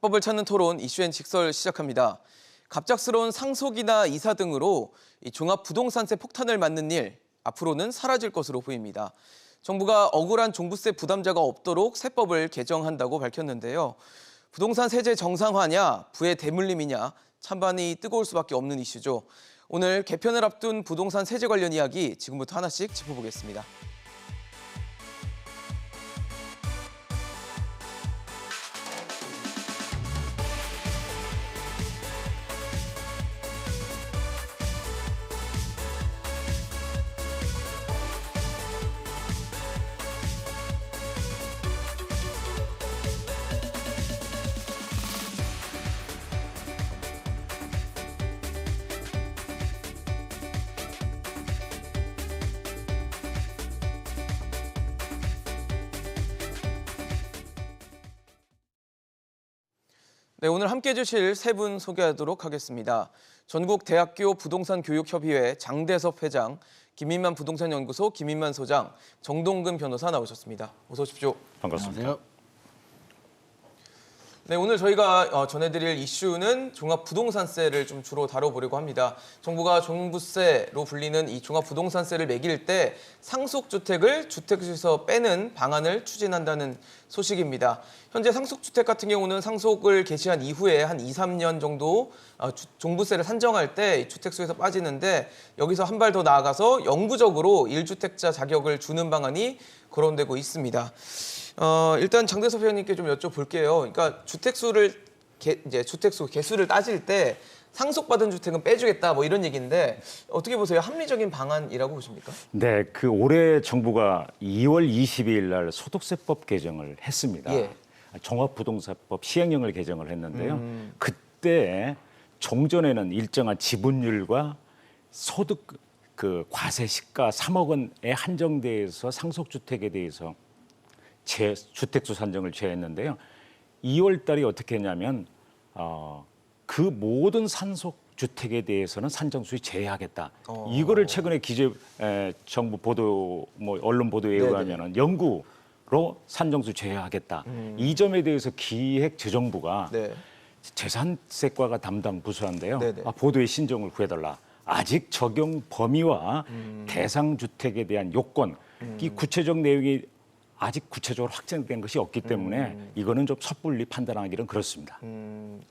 합법을 찾는 토론 이슈앤직설 시작합니다. 갑작스러운 상속이나 이사 등으로 종합부동산세 폭탄을 맞는 일, 앞으로는 사라질 것으로 보입니다. 정부가 억울한 종부세 부담자가 없도록 세법을 개정한다고 밝혔는데요. 부동산 세제 정상화냐, 부의 대물림이냐, 찬반이 뜨거울 수밖에 없는 이슈죠. 오늘 개편을 앞둔 부동산 세제 관련 이야기 지금부터 하나씩 짚어보겠습니다. 네, 오늘 함께해 주실 세 분 소개하도록 하겠습니다. 전국대학교 부동산교육협의회 장대섭 회장, 김민만 부동산연구소 김민만 소장, 정동근 변호사 나오셨습니다. 어서 오십시오. 반갑습니다. 안녕하세요. 네, 오늘 저희가 전해드릴 이슈는 종합부동산세를 좀 주로 다뤄보려고 합니다. 정부가 종부세로 불리는 이 종합부동산세를 매길 때 상속주택을 주택수에서 빼는 방안을 추진한다는 소식입니다. 현재 상속주택 같은 경우는 상속을 개시한 이후에 한 2, 3년 정도 종부세를 산정할 때 주택수에서 빠지는데, 여기서 한 발 더 나아가서 영구적으로 1주택자 자격을 주는 방안이 거론되고 있습니다. 일단 장대섭 회장님께 좀 여쭤볼게요. 그러니까 주택수 개수를 따질 때 상속받은 주택은 빼주겠다 뭐 이런 얘기인데 어떻게 보세요? 합리적인 방안이라고 보십니까? 네, 올해 정부가 2월 22일 날 소득세법 개정을 했습니다. 예. 종합부동산법 시행령을 개정을 했는데요. 그때 종전에는 일정한 지분율과 소득 과세 시가 3억 원에 한정돼서 상속주택에 대해서 주택수 산정을 제했는데요. 2월 달에 어떻게 했냐면 그 모든 상속주택에 대해서는 산정수에 제외하겠다. 이거를 최근에 정부 보도, 언론 보도에 의하면은 영구로 산정수 제외하겠다. 이 점에 대해서 기획재정부가 네. 재산세과가 담당 부서인데요. 네네. 보도의 신정을 구해달라. 아직 적용 범위와 대상 주택에 대한 요건, 이 구체적 내용이 아직 구체적으로 확정된 것이 없기 때문에 이거는 좀 섣불리 판단하기는 그렇습니다.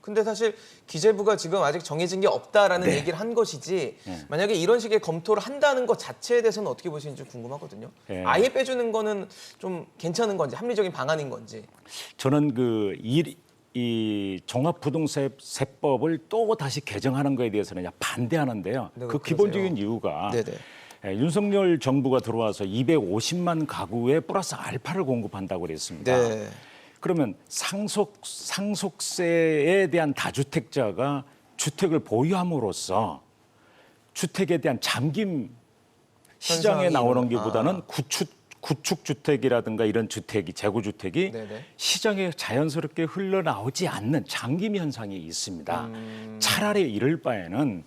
근데 사실 기재부가 지금 아직 정해진 게 없다라는 네. 얘기를 한 것이지, 네. 만약에 이런 식의 검토를 한다는 것 자체에 대해서는 어떻게 보시는지 궁금하거든요. 네. 아예 빼주는 거는 좀 괜찮은 건지, 합리적인 방안인 건지. 저는 이 종합부동산세법을 또 다시 개정하는 거에 대해서는 반대하는데요. 네, 그 그러세요. 기본적인 이유가 네네. 윤석열 정부가 들어와서 250만 가구에 플러스 알파를 공급한다고 그랬습니다. 네. 그러면 상속세에 대한 다주택자가 주택을 보유함으로써 주택에 대한 잠김 시장에 현상이 나오는 것보다는 구축 주택이라든가 이런 재고 주택이 네네. 시장에 자연스럽게 흘러나오지 않는 잠김 현상이 있습니다. 차라리 이럴 바에는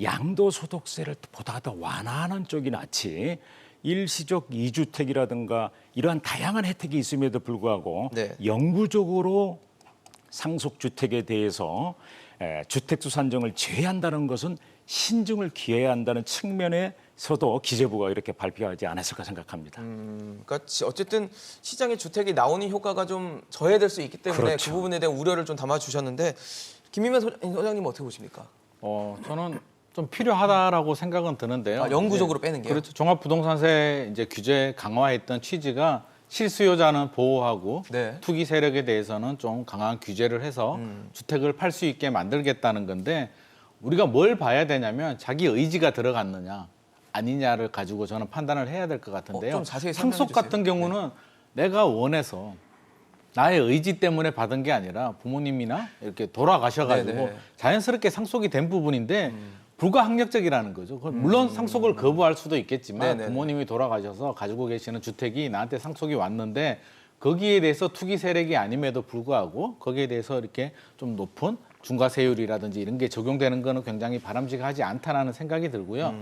양도소득세를 보다 더 완화하는 쪽이 낫지, 일시적 2주택이라든가 이러한 다양한 혜택이 있음에도 불구하고 네. 영구적으로 상속주택에 대해서 주택수 산정을 제외한다는 것은 신중을 기해야 한다는 측면에서도 기재부가 이렇게 발표하지 않았을까 생각합니다. 그러니까 어쨌든 시장에 주택이 나오는 효과가 좀 저해될 수 있기 때문에 그렇죠. 그 부분에 대한 우려를 좀 담아주셨는데, 김민만 소장님은 어떻게 보십니까? 저는 좀 필요하다라고 생각은 드는데요. 영구적으로 빼는 게요? 그렇죠. 종합부동산세 이제 규제 강화했던 취지가 실수요자는 보호하고 네. 투기 세력에 대해서는 좀 강한 규제를 해서 주택을 팔 수 있게 만들겠다는 건데, 우리가 뭘 봐야 되냐면 자기 의지가 들어갔느냐 아니냐를 가지고 저는 판단을 해야 될 것 같은데요. 좀 자세히 설명해 상속 주세요. 같은 경우는 내가 원해서 나의 의지 때문에 받은 게 아니라 부모님이나 이렇게 돌아가셔가지고 네네. 자연스럽게 상속이 된 부분인데 불가항력적이라는 거죠. 물론 상속을 거부할 수도 있겠지만 네네네. 부모님이 돌아가셔서 가지고 계시는 주택이 나한테 상속이 왔는데 거기에 대해서 투기 세력이 아님에도 불구하고 거기에 대해서 이렇게 좀 높은 중과세율이라든지 이런 게 적용되는 거는 굉장히 바람직하지 않다라는 생각이 들고요.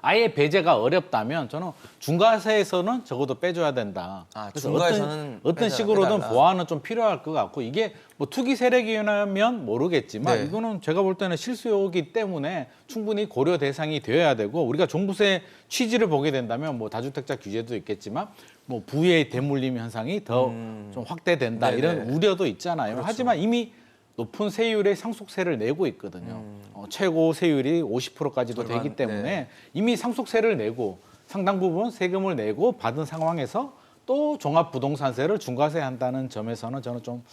아예 배제가 어렵다면 저는 중과세에서는 적어도 빼줘야 된다. 아, 그래서 중과에서는 어떤 식으로든 보완은 좀 필요할 것 같고 이게 뭐 투기 세력이라면 모르겠지만 네. 이거는 제가 볼 때는 실수요이기 때문에 충분히 고려 대상이 되어야 되고 우리가 종부세 취지를 보게 된다면 뭐 다주택자 규제도 있겠지만 뭐 부의 대물림 현상이 더 좀 확대된다 네네. 이런 우려도 있잖아요. 그렇죠. 하지만 이미 높은 세율의 상속세를 내고 있거든요. 최고 세율이 50%까지도 절반, 되기 때문에 네. 이미 상속세를 내고 상당 부분 세금을 내고 받은 상황에서 또 종합부동산세를 중과세한다는 점에서는 저는 좀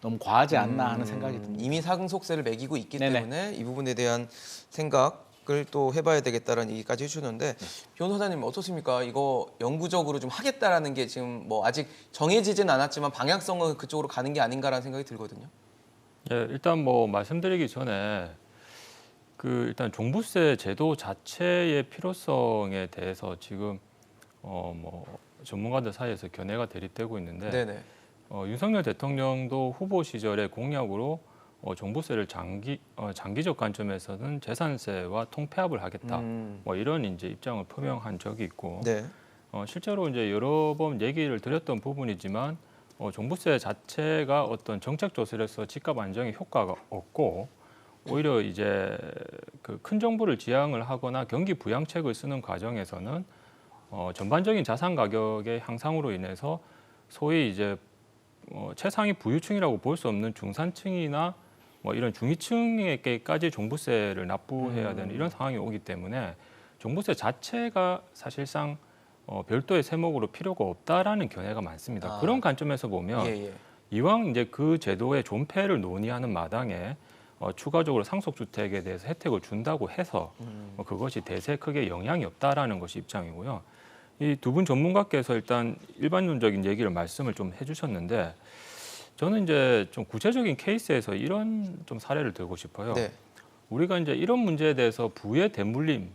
너무 과하지 않나 하는 생각이 듭니다. 이미 상속세를 매기고 있기 네네. 때문에 이 부분에 대한 생각을 또 해봐야 되겠다라는 얘기까지 해주셨는데 변호사님 어떻습니까? 이거 영구적으로 좀 하겠다라는 게 지금 뭐 아직 정해지진 않았지만 방향성은 그쪽으로 가는 게 아닌가라는 생각이 들거든요. 예, 일단 뭐 말씀드리기 전에 일단 종부세 제도 자체의 필요성에 대해서 지금 뭐 전문가들 사이에서 견해가 대립되고 있는데 네네. 윤석열 대통령도 후보 시절에 공약으로 종부세를 장기적 관점에서는 재산세와 통폐합을 하겠다. 뭐 이런 이제 입장을 표명한 적이 있고 네. 실제로 이제 여러 번 얘기를 드렸던 부분이지만 종부세 자체가 어떤 정책 조절에서 집값 안정에 효과가 없고 오히려 이제 그 큰 정부를 지향을 하거나 경기 부양책을 쓰는 과정에서는 전반적인 자산 가격의 향상으로 인해서 소위 이제 최상위 부유층이라고 볼 수 없는 중산층이나 뭐 이런 중위층에게까지 종부세를 납부해야 되는 이런 상황이 오기 때문에 종부세 자체가 사실상 별도의 세목으로 필요가 없다라는 견해가 많습니다. 아. 그런 관점에서 보면 예. 이왕 이제 그 제도의 존폐를 논의하는 마당에 추가적으로 상속주택에 대해서 혜택을 준다고 해서 그것이 대세에 크게 영향이 없다라는 것이 입장이고요. 이 두 분 전문가께서 일단 일반론적인 얘기를 말씀을 좀 해주셨는데 저는 이제 좀 구체적인 케이스에서 이런 좀 사례를 들고 싶어요. 네. 우리가 이제 이런 문제에 대해서 부의 대물림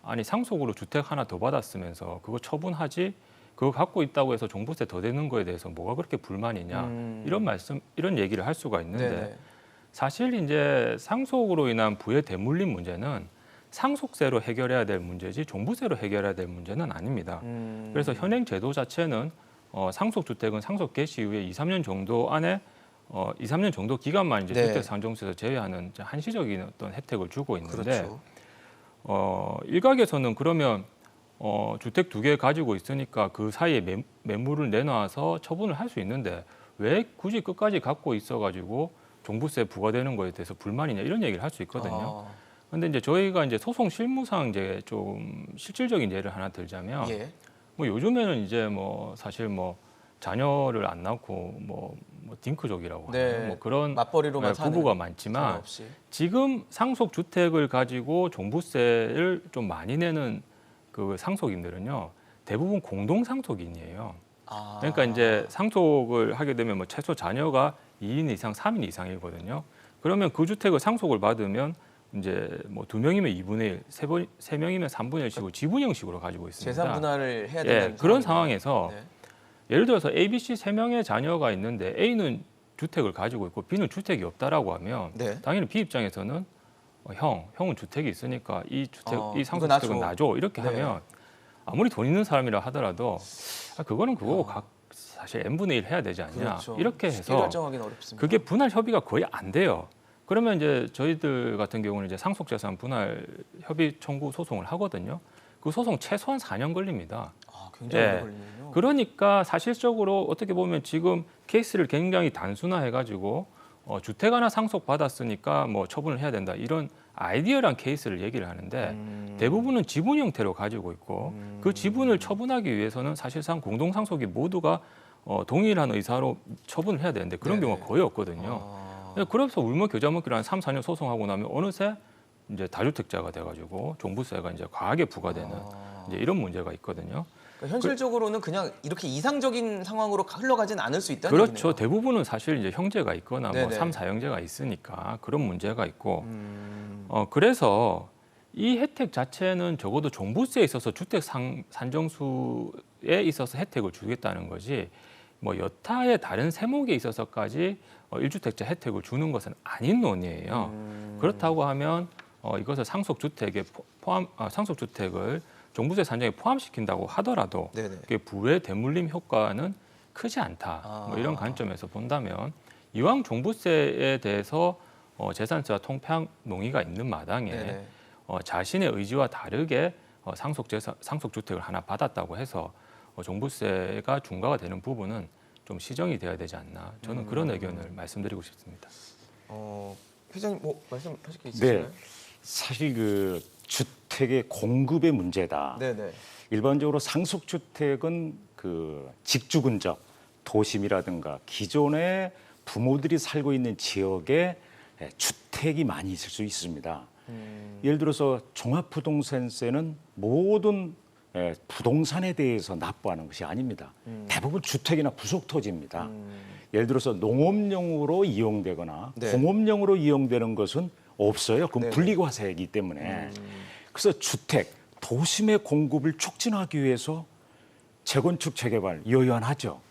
아니 상속으로 주택 하나 더 받았으면서 그거 처분하지 그거 갖고 있다고 해서 종부세 더 내는 거에 대해서 뭐가 그렇게 불만이냐 이런 얘기를 할 수가 있는데 네네. 사실 이제 상속으로 인한 부의 대물림 문제는 상속세로 해결해야 될 문제지 종부세로 해결해야 될 문제는 아닙니다. 그래서 현행 제도 자체는 상속주택은 상속 개시 이후에 2, 3년 정도 안에 2, 3년 정도 기간만 이제 네. 주택 상정세에서 제외하는 이제 한시적인 어떤 혜택을 주고 있는데 그렇죠. 일각에서는 그러면 주택 두 개 가지고 있으니까 그 사이에 매물을 내놔서 처분을 할 수 있는데 왜 굳이 끝까지 갖고 있어가지고 종부세 부과되는 거에 대해서 불만이냐 이런 얘기를 할 수 있거든요. 그런데 이제 저희가 이제 소송 실무상 이제 좀 실질적인 예를 하나 들자면 예. 뭐 요즘에는 이제 뭐 사실 뭐 자녀를 안 낳고 뭐 딩크족이라고 네. 하는 뭐 그런 맞벌이로만 사는 부부가 자녀 많지만 없이. 지금 상속 주택을 가지고 종부세를 좀 많이 내는 그 상속인들은요 대부분 공동 상속인이에요. 아. 그러니까 이제 상속을 하게 되면 뭐 최소 자녀가 2인 이상, 3인 이상이거든요. 그러면 그 주택을 상속을 받으면 이제 뭐 2명이면 2분의 1, 3명이면 3분의 1씩으로 지분 형식으로 가지고 있습니다. 재산 분할을 해야 예, 되는 그런 상황이네요. 상황에서 네. 예를 들어서 A, B, C 3명의 자녀가 있는데 A는 주택을 가지고 있고 B는 주택이 없다라고 하면 네. 당연히 B 입장에서는 형은 주택이 있으니까 이 이거 상속 나 주택은 줘. 놔줘 이렇게 네. 하면 아무리 돈 있는 사람이라 하더라도 그거는 그거고 어. 사실 n분의 1 해야 되지 않냐 그렇죠. 이렇게 쉽게 해서 결정하기는 어렵습니다. 그게 분할 협의가 거의 안 돼요. 그러면 이제 저희들 같은 경우는 이제 상속재산 분할 협의 청구 소송을 하거든요. 그 소송 최소한 4년 걸립니다. 굉장히 예. 오래 걸리는군요. 그러니까 사실적으로 어떻게 보면 지금 케이스를 굉장히 단순화해가지고 주택 하나 상속 받았으니까 뭐 처분을 해야 된다 이런 아이디어란 케이스를 얘기를 하는데 대부분은 지분 형태로 가지고 있고 그 지분을 처분하기 위해서는 사실상 공동 상속이 모두가 동일한 의사로 처분을 해야 되는데 그런 네네. 경우가 거의 없거든요. 그래서 울며 겨자 먹기로 한 3, 4년 소송하고 나면 어느새 이제 다주택자가 돼가지고 종부세가 이제 과하게 부과되는 이제 이런 문제가 있거든요. 그러니까 현실적으로는 그냥 이렇게 이상적인 상황으로 흘러가진 않을 수 있다는 그렇죠. 얘기네요. 대부분은 사실 이제 형제가 있거나 뭐 네네. 3, 4형제가 있으니까 그런 문제가 있고 그래서 이 혜택 자체는 적어도 종부세에 있어서 주택 산정수에 있어서 혜택을 주겠다는 거지 뭐 여타의 다른 세목에 있어서까지 1주택자 혜택을 주는 것은 아닌 논의예요. 그렇다고 하면 이것을 상속주택을 종부세 산정에 포함시킨다고 하더라도 네네. 그게 부의 대물림 효과는 크지 않다. 뭐 이런 관점에서 본다면 이왕 종부세에 대해서 재산세와 통폐합 논의가 있는 마당에 네네. 자신의 의지와 다르게 상속주택을 하나 받았다고 해서 종부세가 중과가 되는 부분은 좀 시정이 돼야 되지 않나. 저는 그런 의견을 말씀드리고 싶습니다. 회장님 뭐 말씀하실 게 있으신가요? 네, 사실 그 주택의 공급의 문제다. 네네. 일반적으로 상속주택은 그 직주 근접, 도심이라든가 기존의 부모들이 살고 있는 지역에 주택이 많이 있을 수 있습니다. 예를 들어서 종합부동산세는 모든 부동산에 대해서 납부하는 것이 아닙니다. 대부분 주택이나 부속토지입니다. 예를 들어서 농업용으로 이용되거나 네. 공업용으로 이용되는 것은 없어요. 그건 네네. 분리과세이기 때문에. 그래서 주택, 도심의 공급을 촉진하기 위해서 재건축, 재개발 요연하죠.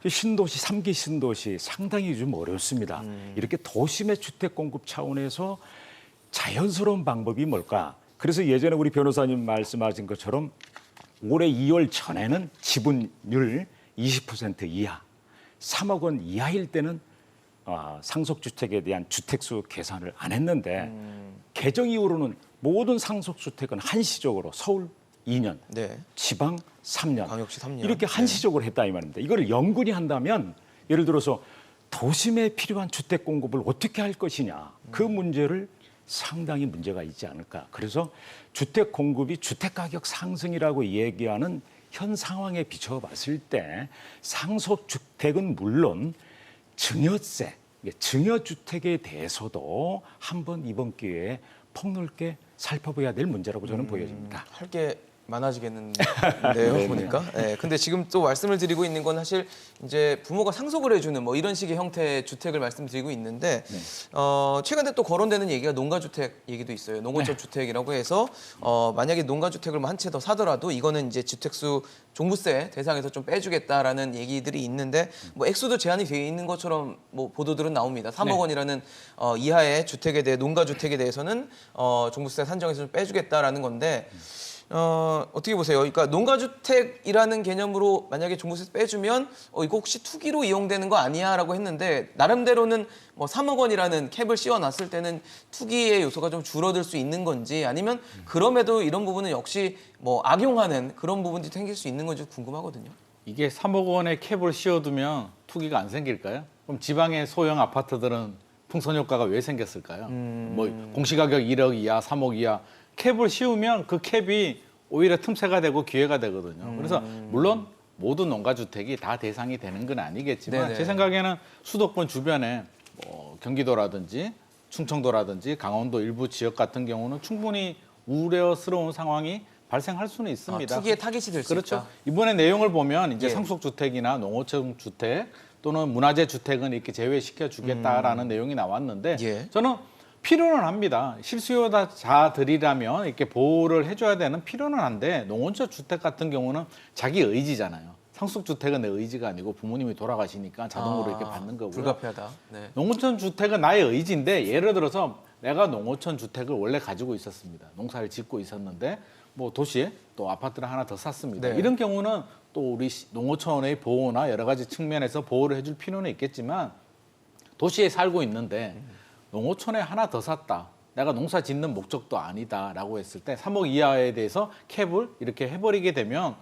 신도시, 3기 신도시 상당히 좀 어렵습니다. 이렇게 도심의 주택 공급 차원에서 자연스러운 방법이 뭘까? 그래서 예전에 우리 변호사님 말씀하신 것처럼 올해 2월 전에는 지분율 20% 이하, 3억 원 이하일 때는 상속주택에 대한 주택수 계산을 안 했는데 개정 이후로는 모든 상속주택은 한시적으로 서울 2년, 네. 지방 3년, 광역시 3년. 이렇게 한시적으로 했다 이 말입니다. 이걸 영근히 한다면 예를 들어서 도심에 필요한 주택 공급을 어떻게 할 것이냐 그 문제를 상당히 문제가 있지 않을까. 그래서 주택 공급이 주택 가격 상승이라고 얘기하는 현 상황에 비춰봤을 때 상속주택은 물론 증여세, 증여주택에 대해서도 한번 이번 기회에 폭넓게 살펴봐야 될 문제라고 저는 보여집니다. 할 게 많아지겠는데요, 보니까. 네, 근데 지금 또 말씀을 드리고 있는 건 사실 이제 부모가 상속을 해주는 뭐 이런 식의 형태의 주택을 말씀드리고 있는데 최근에 또 거론되는 얘기가 농가주택 얘기도 있어요. 농어촌 주택이라고 해서 만약에 농가주택을 한 채 더 사더라도 이거는 이제 주택수 종부세 대상에서 좀 빼주겠다라는 얘기들이 있는데 뭐 액수도 제한이 되어 있는 것처럼 뭐 보도들은 나옵니다. 3억 원이라는 이하의 주택에 대해 농가주택에 대해서는 종부세 산정에서 좀 빼주겠다라는 건데. 어떻게 보세요? 그러니까 농가주택이라는 개념으로 만약에 종부세 빼주면 이거 혹시 투기로 이용되는 거 아니야라고 했는데 나름대로는 뭐 3억 원이라는 캡을 씌워놨을 때는 투기의 요소가 좀 줄어들 수 있는 건지 아니면 그럼에도 이런 부분은 역시 뭐 악용하는 그런 부분들이 생길 수 있는 건지 궁금하거든요. 이게 3억 원의 캡을 씌워두면 투기가 안 생길까요? 그럼 지방의 소형 아파트들은 풍선 효과가 왜 생겼을까요? 뭐 공시가격 1억 이하, 3억 이하 캡을 씌우면 그 캡이 오히려 틈새가 되고 기회가 되거든요. 그래서 물론 모든 농가주택이 다 대상이 되는 건 아니겠지만 네네. 제 생각에는 수도권 주변에 뭐 경기도라든지 충청도라든지 강원도 일부 지역 같은 경우는 충분히 우려스러운 상황이 발생할 수는 있습니다. 투기의 타깃이 될 수 그렇죠. 있다. 이번에 내용을 보면 이제 예. 상속주택이나 농어촌 주택 또는 문화재 주택은 이렇게 제외시켜 주겠다라는 내용이 나왔는데 예. 저는 필요는 합니다. 실수요자들이라면 이렇게 보호를 해줘야 되는 필요는 한데 농어촌 주택 같은 경우는 자기 의지잖아요. 상속주택은 내 의지가 아니고 부모님이 돌아가시니까 자동으로 이렇게 받는 거고요. 불가피하다. 네. 농어촌 주택은 나의 의지인데 예를 들어서 내가 농어촌 주택을 원래 가지고 있었습니다. 농사를 짓고 있었는데 뭐 도시에 또 아파트를 하나 더 샀습니다. 네. 이런 경우는 또 우리 농어촌의 보호나 여러 가지 측면에서 보호를 해줄 필요는 있겠지만 도시에 살고 있는데 농어촌에 하나 더 샀다. 내가 농사 짓는 목적도 아니다라고 했을 때 3억 이하에 대해서 캡을 이렇게 해버리게 되면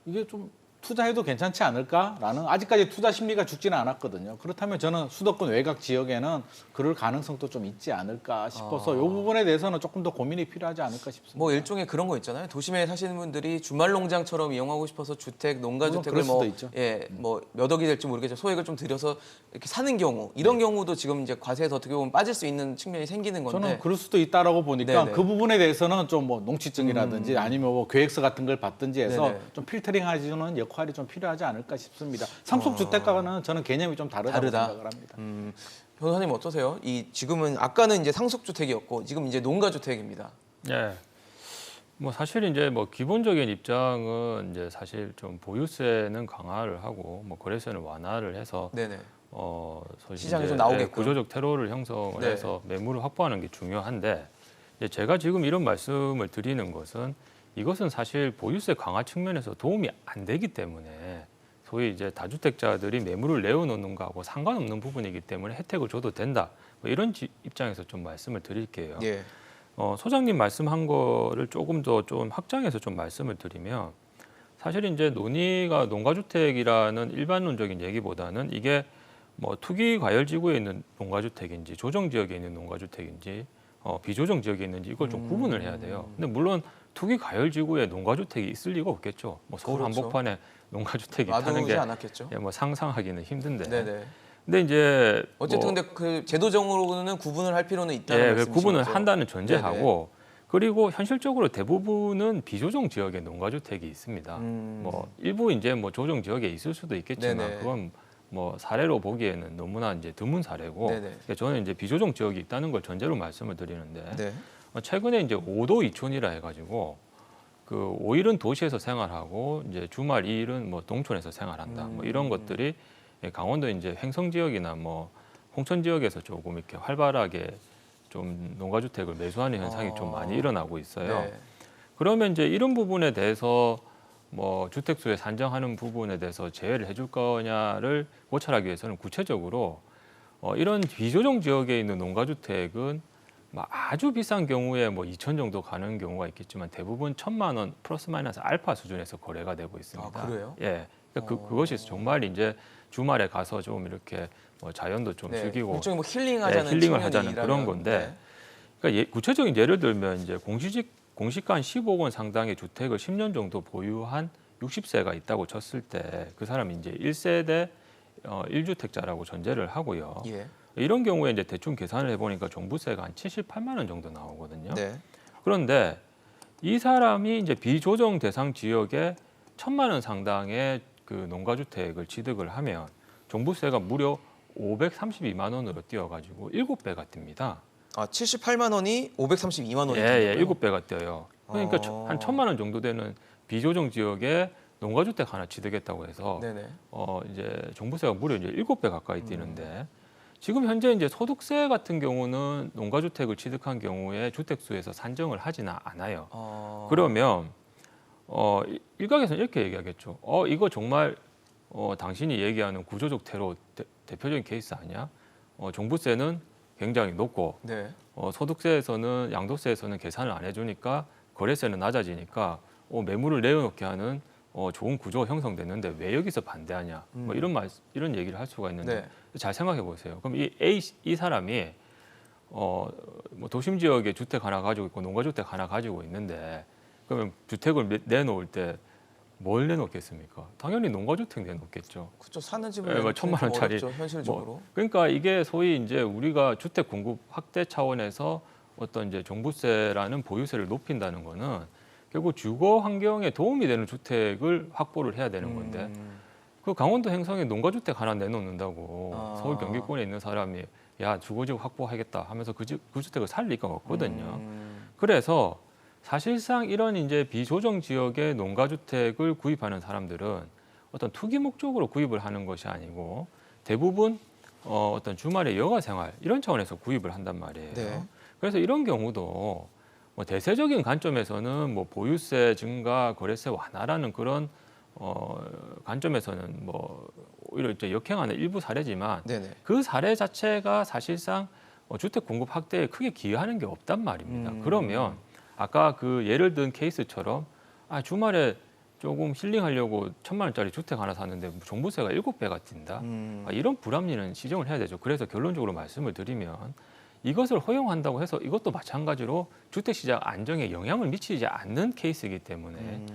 이게 좀 투자해도 괜찮지 않을까라는 아직까지 투자 심리가 죽지는 않았거든요. 그렇다면 저는 수도권 외곽 지역에는 그럴 가능성도 좀 있지 않을까 싶어서 이 부분에 대해서는 조금 더 고민이 필요하지 않을까 싶습니다. 뭐 일종의 그런 거 있잖아요. 도심에 사시는 분들이 주말 농장처럼 이용하고 싶어서 주택, 농가주택을 물론 그럴 수도 있죠. 뭐 몇 억이 될지 모르겠지만 소액을 좀 들여서 이렇게 사는 경우 이런 경우도 지금 이제 과세에서 어떻게 보면 빠질 수 있는 측면이 생기는 건데. 저는 그럴 수도 있다라고 보니까 네네. 그 부분에 대해서는 좀 뭐 농취증이라든지 아니면 뭐 계획서 같은 걸 받든지 해서 네네. 좀 필터링해주는 역할이 좀 필요하지 않을까 싶습니다. 상속주택과는 저는 개념이 좀 다르다고 생각을 합니다. 변호사님 어떠세요? 지금은 아까는 이제 상속주택이었고 지금 이제 농가주택입니다. 예. 뭐 사실 이제 뭐 기본적인 입장은 이제 사실 좀 보유세는 강화를 하고 뭐 거래세는 완화를 해서 네네. 소위 시장에 이제, 좀 나오게끔. 구조적 테러를 형성을 네. 해서 매물을 확보하는 게 중요한데 이제 제가 지금 이런 말씀을 드리는 것은 이것은 사실 보유세 강화 측면에서 도움이 안 되기 때문에 소위 이제 다주택자들이 매물을 내어놓는 거하고 상관없는 부분이기 때문에 혜택을 줘도 된다. 뭐 이런 입장에서 좀 말씀을 드릴게요. 예. 소장님 말씀한 거를 조금 더 좀 확장해서 좀 말씀을 드리면 사실 이제 논의가 농가주택이라는 일반론적인 얘기보다는 이게 뭐 투기 과열 지구에 있는 농가주택인지 조정 지역에 있는 농가주택인지 비조정 지역에 있는지 이걸 좀 구분을 해야 돼요. 근데 물론 투기 과열 지구에 농가주택이 있을 리가 없겠죠. 뭐 서울 그렇죠. 한복판에 농가주택이 있다는 놔두지 게 않았겠죠. 예, 뭐 상상하기는 힘든데. 네네. 근데 이제 어쨌든 뭐 근데 그 제도적으로는 구분을 할 필요는 있다는 예, 그 말씀이시죠. 구분을 한다는 전제하고 그리고 현실적으로 대부분은 비조정 지역에 농가주택이 있습니다. 뭐 일부 이제 뭐 조정 지역에 있을 수도 있겠지만 네네. 그건 뭐 사례로 보기에는 너무나 이제 드문 사례고 네네. 그러니까 저는 이제 비조정 지역이 있다는 걸 전제로 말씀을 드리는데 네. 최근에 이제 5도 2촌이라 해가지고 그 5일은 도시에서 생활하고 이제 주말 2일은 뭐 농촌에서 생활한다. 뭐 이런 것들이 강원도 이제 횡성 지역이나 뭐 홍천 지역에서 조금 이렇게 활발하게 좀 농가주택을 매수하는 현상이 좀 많이 일어나고 있어요. 네. 그러면 이제 이런 부분에 대해서 뭐 주택수에 산정하는 부분에 대해서 제외를 해줄 거냐를 고찰하기 위해서는 구체적으로 이런 비조정 지역에 있는 농가주택은 뭐 아주 비싼 경우에 뭐 2천 정도 가는 경우가 있겠지만 대부분 1,000만 원 플러스 마이너스 알파 수준에서 거래가 되고 있습니다. 아, 그래요? 예. 그러니까 그것이 정말 이제 주말에 가서 좀 이렇게 뭐 자연도 좀 네. 즐기고 일종의 뭐 힐링하자는 힐링을 측면이 하자는 일하면, 그런 건데 그러니까 구체적인 예를 들면 이제 공시가한 15억 원 상당의 주택을 10년 정도 보유한 60세가 있다고 쳤을 때 그 사람이 이제 1세대 1주택자라고 전제를 하고요. 예. 이런 경우에 이제 대충 계산을 해보니까 종부세가 한 78만 원 정도 나오거든요. 네. 그런데 이 사람이 이제 비조정 대상 지역에 1,000만 원 상당의 그 농가주택을 취득을 하면 종부세가 무려 532만 원으로 뛰어가지고 7배가 뜁니다. 아, 78만 원이 532만 원이 예, 된다고요? 7배가 뛰어요. 그러니까 한 1,000만 원 정도 되는 비조정 지역에 농가주택 하나 취득했다고 해서 네네. 이제 종부세가 무려 이제 7배 가까이 뛰는데 지금 현재 이제 소득세 같은 경우는 농가주택을 취득한 경우에 주택수에서 산정을 하지는 않아요. 그러면 일각에서는 이렇게 얘기하겠죠. 이거 정말 당신이 얘기하는 구조적 테러 대표적인 케이스 아니야? 종부세는 굉장히 높고 네. 소득세에서는 양도세에서는 계산을 안 해주니까 거래세는 낮아지니까 매물을 내어놓게 하는 좋은 구조가 형성됐는데 왜 여기서 반대하냐? 뭐 이런 얘기를 할 수가 있는데 네. 잘 생각해 보세요. 그럼 이 사람이 뭐 도심 지역에 주택 하나 가지고 있고 농가주택 하나 가지고 있는데 그러면 주택을 내놓을 때 뭘 내놓겠습니까? 당연히 농가주택 내놓겠죠. 그렇죠. 사는 집을 뭐 내놓기는 1,000만 원짜리 어렵죠, 현실적으로. 뭐, 그러니까 이게 소위 이제 우리가 주택 공급 확대 차원에서 어떤 이제 종부세라는 보유세를 높인다는 거는 결국 주거 환경에 도움이 되는 주택을 확보를 해야 되는 건데 그 강원도 행성에 농가주택 하나 내놓는다고 서울 경기권에 있는 사람이 야 주거지역 확보하겠다 하면서 그 주택을 살 리가 없거든요. 그래서 사실상 이런 이제 비조정 지역의 농가주택을 구입하는 사람들은 어떤 투기 목적으로 구입을 하는 것이 아니고 대부분 어떤 주말의 여가 생활 이런 차원에서 구입을 한단 말이에요. 네. 그래서 이런 경우도 뭐 대세적인 관점에서는 뭐 보유세 증가, 거래세 완화라는 그런 관점에서는 뭐 오히려 이제 역행하는 일부 사례지만 네네. 그 사례 자체가 사실상 주택 공급 확대에 크게 기여하는 게 없단 말입니다. 그러면 아까 그 예를 든 케이스처럼 주말에 조금 힐링하려고 1,000만 원짜리 주택 하나 샀는데 종부세가 7배가 뛴다. 이런 불합리는 시정을 해야 되죠. 그래서 결론적으로 말씀을 드리면 이것을 허용한다고 해서 이것도 마찬가지로 주택시장 안정에 영향을 미치지 않는 케이스이기 때문에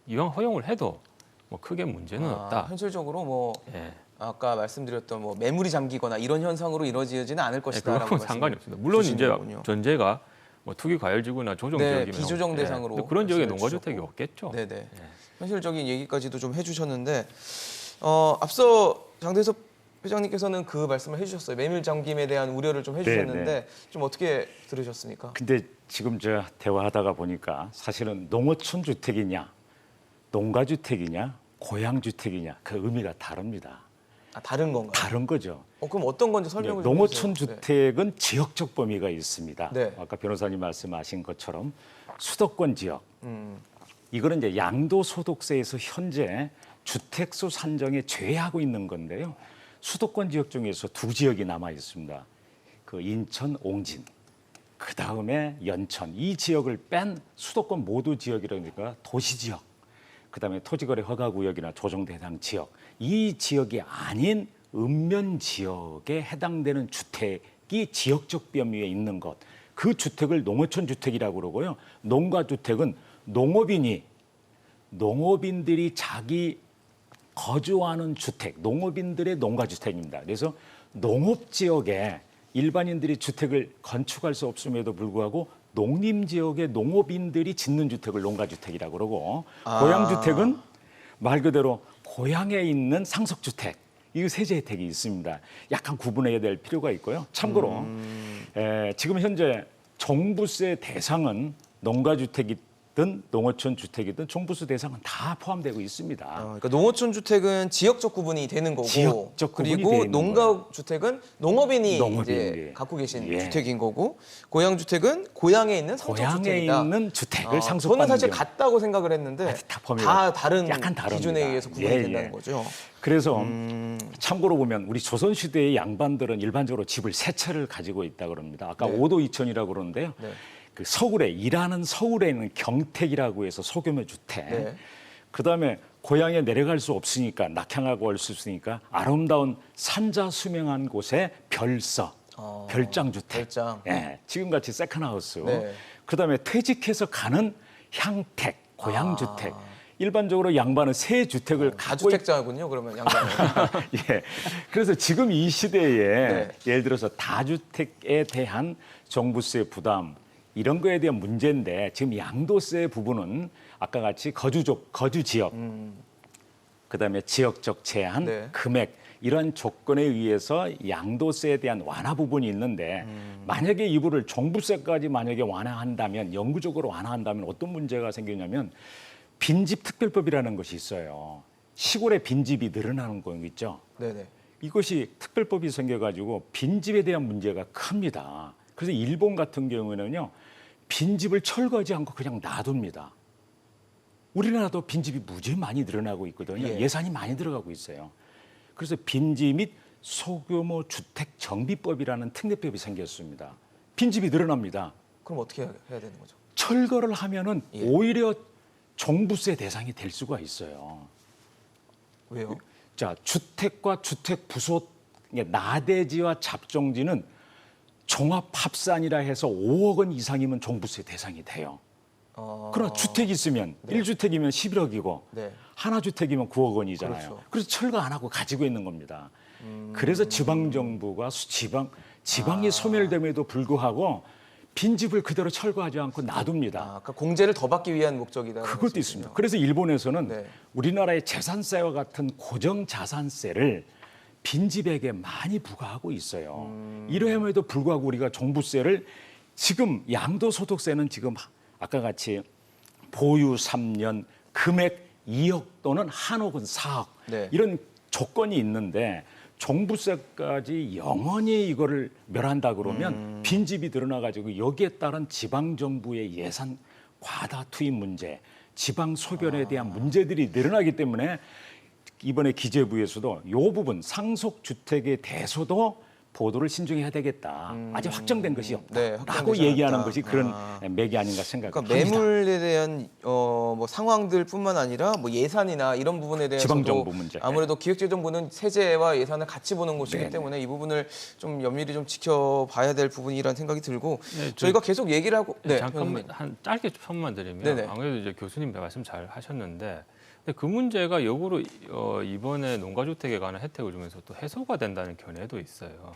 이왕 허용을 해도 뭐 크게 문제는 없다. 현실적으로 뭐 예. 아까 말씀드렸던 뭐 매물이 잠기거나 이런 현상으로 이루어지지는 않을 예, 것이다라고 그건 상관이 없습니다. 물론 이제 거군요. 전제가 뭐 투기 과열지구나 조정 네, 지역이면 비조정 대상으로 근데 그런 지역에 말씀해 농가주택이 주셨고. 없겠죠. 네네. 현실적인 얘기까지도 좀 해주셨는데 앞서 장대섭 회장님께서는 그 말씀을 해주셨어요. 매물 잠김에 대한 우려를 좀 해주셨는데 네. 좀 어떻게 들으셨습니까? 근데 지금 저 대화하다가 보니까 사실은 농어촌 주택이냐, 농가주택이냐, 고향주택이냐 그 의미가 다릅니다. 아, 다른 건가요? 다른 거죠. 그럼 어떤 건지 설명을 좀 농어촌 해주세요. 주택은 지역적 범위가 있습니다. 네. 아까 변호사님 말씀하신 것처럼 수도권 지역. 음. 이거는 이제 양도소득세에서 현재 주택수 산정에 제외하고 있는 건데요. 수도권 지역 중에서 두 지역이 남아 있습니다. 그 인천, 옹진. 그 다음에 연천. 이 지역을 뺀 수도권 모두 지역이라니까 도시 지역. 그 다음에 토지거래 허가구역이나 조정 대상 지역. 이 지역이 아닌 읍면 지역에 해당되는 주택이 지역적 범위에 있는 것. 그 주택을 농어촌 주택이라고 그러고요. 농가주택은 농업인들이 자기 거주하는 주택, 농업인들의 농가주택입니다. 그래서 농업지역에 일반인들이 주택을 건축할 수 없음에도 불구하고 농림지역의 농업인들이 짓는 주택을 농가주택이라고 그러고 고향주택은 말 그대로 고향에 있는 상속주택, 이 세제 혜택이 있습니다. 약간 구분해야 될 필요가 있고요. 참고로 지금 현재 종부세 대상은 농가주택이든 농어촌 주택이든 종부세 대상은 다 포함되고 있습니다. 그러니까 농어촌 주택은 지역적 구분이 되는 거고, 지역적 구분이 그리고 돼 있는 농가 주택은 농업인이 농업인이. 이제 갖고 계신 예. 주택인 거고, 고향 주택은 고향에 있는 상속 고향에 주택이다. 있는 주택을 저는 상속받는 사실 경우. 같다고 생각을 했는데 다 범위가 다른 약간 다릅니다. 기준에 의해서 구분이 예, 된다는 예. 거죠. 그래서 참고로 보면 우리 조선시대의 양반들은 일반적으로 집을 세 채를 가지고 있다 그럽니다. 아까 네. 오도 이천이라고 그러는데요. 네. 그 서울에 일하는 서울에 있는 경택이라고 해서 소규모 주택. 네. 그다음에 고향에 내려갈 수 없으니까 낙향하고 올 수 있으니까 아름다운 산자수명한 곳에 별서, 별장 주택. 별장. 예, 지금같이 세컨하우스. 네. 그다음에 퇴직해서 가는 향택, 고향 주택. 일반적으로 양반은 세 주택을 갖고 다주택자군요. 그러면 양반은. 예. 그래서 지금 이 시대에 네. 예를 들어서 다주택에 대한 종부세 부담 이런 거에 대한 문제인데 지금 양도세 부분은 아까 같이 거주 지역, 그다음에 지역적 제한, 네. 금액 이런 조건에 의해서 양도세에 대한 완화 부분이 있는데 만약에 이 부분을 종부세까지 만약에 완화한다면 영구적으로 완화한다면 어떤 문제가 생기냐면 빈집 특별법이라는 것이 있어요. 시골에 빈집이 늘어나는 거 있죠. 네네. 이것이 특별법이 생겨가지고 빈집에 대한 문제가 큽니다. 그래서 일본 같은 경우에는요, 빈집을 철거하지 않고 그냥 놔둡니다. 우리나라도 빈집이 무지 많이 늘어나고 있거든요. 예. 예산이 많이 들어가고 있어요. 그래서 빈집 및 소규모 주택 정비법이라는 특례법이 생겼습니다. 빈집이 늘어납니다. 그럼 어떻게 해야 되는 거죠? 철거를 하면은 예. 오히려 종부세 대상이 될 수가 있어요. 왜요? 자, 주택과 주택 부속 나대지와 잡종지는 종합합산이라 해서 5억 원 이상이면 종부세 대상이 돼요. 그러나 주택이 있으면 네. 1주택이면 11억이고 네. 하나주택이면 9억 원이잖아요. 그렇죠. 그래서 철거 안 하고 가지고 있는 겁니다. 그래서 지방정부가 지방이 소멸됨에도 불구하고 빈집을 그대로 철거하지 않고 놔둡니다. 그러니까 공제를 더 받기 위한 목적이다. 그것도 있습니다. 그래서 일본에서는 네. 우리나라의 재산세와 같은 고정자산세를 빈집에게 많이 부과하고 있어요. 이러함에도 불구하고 우리가 종부세를 지금 양도소득세는 지금 아까 같이 보유 3년 금액 2억 또는 한억은 4억 네. 이런 조건이 있는데 종부세까지 영원히 이거를 멸한다 그러면 빈집이 늘어나가지고 여기에 따른 지방정부의 예산 과다 투입 문제, 지방 소변에 대한 문제들이 늘어나기 때문에 이번에 기재부에서도 이 부분 상속주택에 대해서도 보도를 신중해야 되겠다. 아직 확정된 것이 네, 없다라고 확정되지 얘기하는 않았다. 것이 그런 맥이 아닌가 생각합니다. 그러니까 매물에 대한 뭐 상황들뿐만 아니라 뭐 예산이나 이런 부분에 대해서도 지방정부 문제. 아무래도 기획재정부는 세제와 예산을 같이 보는 곳이기 네네. 때문에 이 부분을 좀 면밀히 좀 지켜봐야 될 부분이라는 생각이 들고 네, 저희가 계속 얘기를 하고 잠깐만 변호사님. 한 짧게 첨만 드리면 네네. 아무래도 이제 교수님 말씀 잘 하셨는데 근데 그 문제가 역으로 이번에 농가주택에 관한 혜택을 주면서 또 해소가 된다는 견해도 있어요.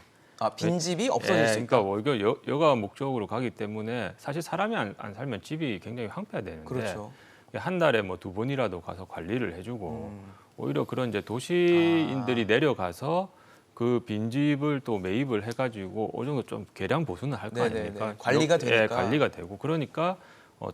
빈집이 없어질 수 있다. 그러니까 오히려 여가 목적으로 가기 때문에 사실 사람이 안 살면 집이 굉장히 황폐화되는데 그렇죠. 한 달에 뭐 2번이라도 가서 관리를 해주고 오히려 그런 이제 도시인들이 내려가서 그 빈집을 또 매입을 해가지고 어느 정도 좀 계량 보수는 할 거 네네네. 아닙니까? 관리가 되니까. 관리가 되고 그러니까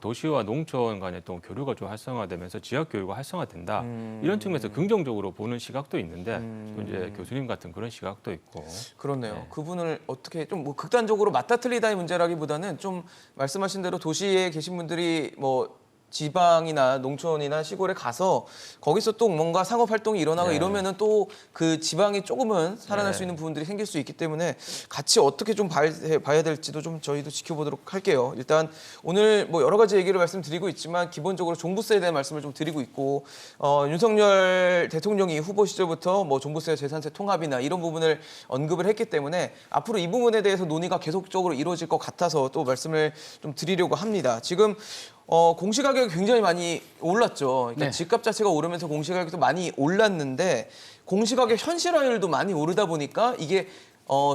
도시와 농촌 간의 또 교류가 좀 활성화되면서 지역 교류가 활성화된다. 이런 측면에서 긍정적으로 보는 시각도 있는데 또 이제 교수님 같은 그런 시각도 있고. 그렇네요. 네. 그분을 어떻게 좀 뭐 극단적으로 맞다 틀리다의 문제라기보다는 좀 말씀하신 대로 도시에 계신 분들이 뭐 지방이나 농촌이나 시골에 가서 거기서 또 뭔가 상업 활동이 일어나고 네. 이러면은 또 그 지방이 조금은 살아날 네. 수 있는 부분들이 생길 수 있기 때문에 같이 어떻게 좀 봐야 될지도 좀 저희도 지켜보도록 할게요. 일단 오늘 뭐 여러 가지 얘기를 말씀드리고 있지만 기본적으로 종부세에 대한 말씀을 좀 드리고 있고 윤석열 대통령이 후보 시절부터 뭐 종부세 재산세 통합이나 이런 부분을 언급을 했기 때문에 앞으로 이 부분에 대해서 논의가 계속적으로 이루어질 것 같아서 또 말씀을 좀 드리려고 합니다. 지금 공시가격이 굉장히 많이 올랐죠. 그러니까 네. 집값 자체가 오르면서 공시가격도 많이 올랐는데 공시가격 현실화율도 많이 오르다 보니까 이게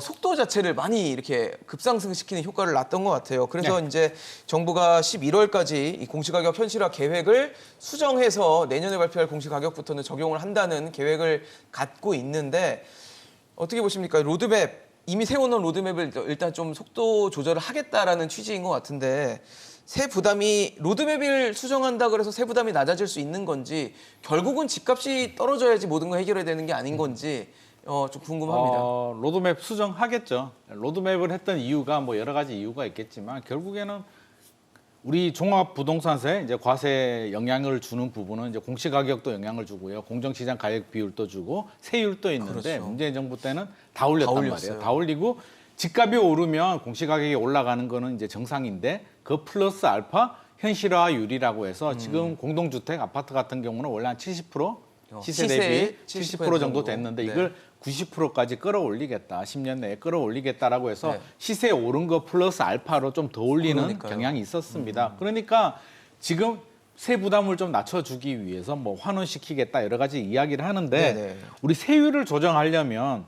속도 자체를 많이 이렇게 급상승시키는 효과를 놨던 것 같아요. 그래서 이제 정부가 11월까지 이 공시가격 현실화 계획을 수정해서 내년에 발표할 공시가격부터는 적용을 한다는 계획을 갖고 있는데 어떻게 보십니까? 로드맵 이미 세워놓은 로드맵을 일단 좀 속도 조절을 하겠다라는 취지인 것 같은데 세 부담이 로드맵을 수정한다 그래서 세 부담이 낮아질 수 있는 건지 결국은 집값이 떨어져야지 모든 거 해결해야 되는 게 아닌 건지 좀 궁금합니다. 로드맵 수정하겠죠. 로드맵을 했던 이유가 뭐 여러 가지 이유가 있겠지만 결국에는 우리 종합부동산세 이제 과세 영향을 주는 부분은 이제 공시가격도 영향을 주고요, 공정시장 가격 비율도 주고 세율도 있는데 그렇죠. 문재인 정부 때는 다 올렸단 올렸어요. 말이에요. 다 올리고 집값이 오르면 공시가격이 올라가는 거는 이제 정상인데 그 플러스 알파 현실화율이라고 해서 지금 공동주택 아파트 같은 경우는 원래 한 70% 시세 대비 70% 정도 됐는데 네. 이걸 90%까지 끌어올리겠다. 10년 내에 끌어올리겠다라고 해서 네. 시세 오른 거 플러스 알파로 좀 더 올리는 그러니까요. 경향이 있었습니다. 그러니까 지금 세 부담을 좀 낮춰주기 위해서 뭐 환원시키겠다 여러 가지 이야기를 하는데 네네. 우리 세율을 조정하려면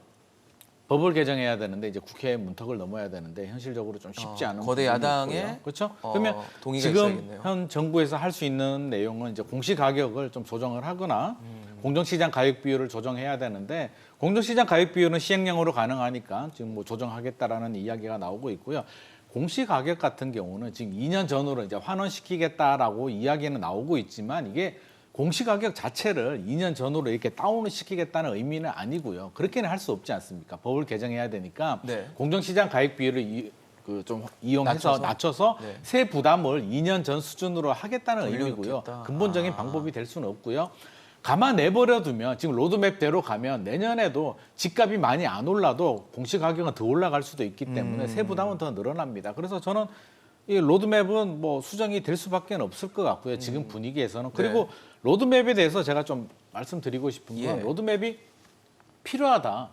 법을 개정해야 되는데 이제 국회 문턱을 넘어야 되는데 현실적으로 좀 쉽지 않은 거대 부분이 야당의 있고요. 그렇죠? 그러면 동의가 지금 있어야겠네요. 현 정부에서 할 수 있는 내용은 이제 공시 가격을 좀 조정을 하거나 공정시장 가격 비율을 조정해야 되는데 공정시장 가격 비율은 시행령으로 가능하니까 지금 뭐 조정하겠다라는 이야기가 나오고 있고요. 공시 가격 같은 경우는 지금 2년 전으로 이제 환원시키겠다라고 이야기는 나오고 있지만 이게 공시가격 자체를 2년 전으로 이렇게 다운을 시키겠다는 의미는 아니고요. 그렇게는 할 수 없지 않습니까? 법을 개정해야 되니까 네. 공정시장 가격 비율을 좀 이용해서 낮춰서 네. 세 부담을 2년 전 수준으로 하겠다는 의미고요. 올려놓겠다. 근본적인 방법이 될 수는 없고요. 가만 내버려두면 지금 로드맵대로 가면 내년에도 집값이 많이 안 올라도 공시가격은 더 올라갈 수도 있기 때문에 세 부담은 더 늘어납니다. 그래서 저는 이 로드맵은 뭐 수정이 될 수밖에 없을 것 같고요. 지금 분위기에서는. 그리고 로드맵에 대해서 제가 좀 말씀드리고 싶은 건 예. 로드맵이 필요하다.